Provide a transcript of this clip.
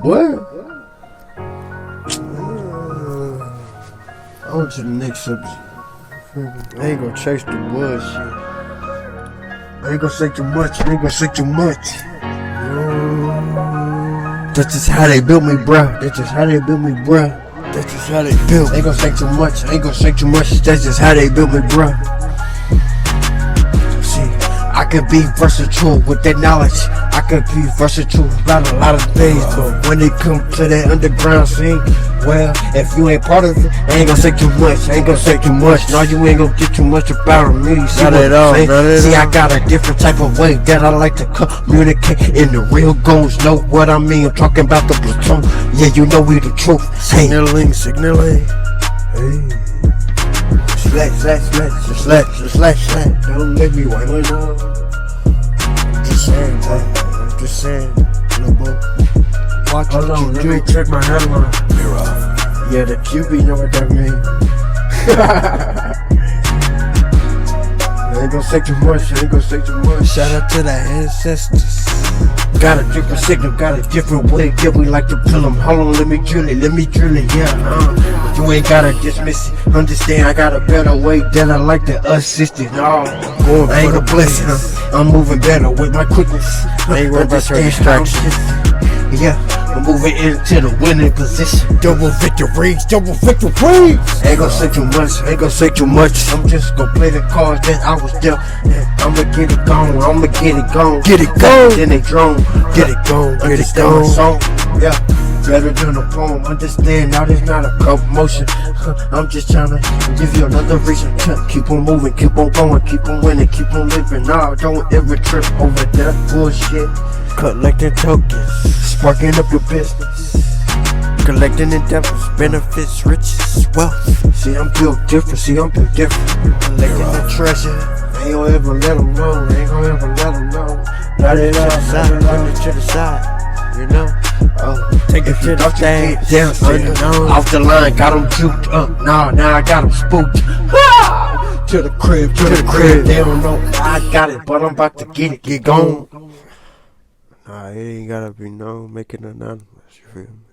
What? On to the next subject. I ain't gonna chase the bullshit. I ain't gonna say too much. That's just how they built me, bruh. That's just how they built me. Ain't gonna say too much. That's just how they built me, bruh. See, I could be versatile with that knowledge. I could be versatile about a lot of things, but when it comes to that underground scene, well, if you ain't part of it, I ain't gonna say too much. No, you ain't gonna get too much about me. See Not at all. See, I got a different type of way that I like to communicate, and the real goons know what I mean. I'm talking about the platoon. Yeah, you know we the truth. Hey. Signaling. Hey. Slash. Don't let me wipe my nose. I'm just saying, little boy. Watch Hold on, let me check my headline. Yeah, the QB know what that means. I ain't gonna say too much. Shout out to the ancestors. Got a different signal, got a different way. Yeah, we like to pull them. Hold on, let me drill it, yeah. You ain't gotta dismiss it. Understand, I got a better way that I like to assist it. No, I ain't gonna bless it. I'm moving better with my quickness. I ain't worried about your distractions. Yeah, I'm moving into the winning position. Double victories. Ain't gonna say too much. I'm just gonna play the cards that I was dealt. I'ma get it gone. Then they drone. Get it gone. Understand my song? Yeah. Better than a poem. Understand now there's not a commotion. I'm just trying to give you another reason to keep on moving, keep on going, keep on winning, keep on living. Nah, don't ever trip over that bullshit. Collecting tokens. Sparking up your business. Collecting endeavors, benefits, riches, wealth. See, I'm built different. Collecting the treasure. Ain't gonna ever let them know. Not at all. Put it to the side. You know. Take it to the stand. Down, off the line, got them juked up. Now I got them spooked. To the crib. They don't know I got it, but I'm about to get gone. Nah, it ain't gotta be known. Make it anonymous. You feel me?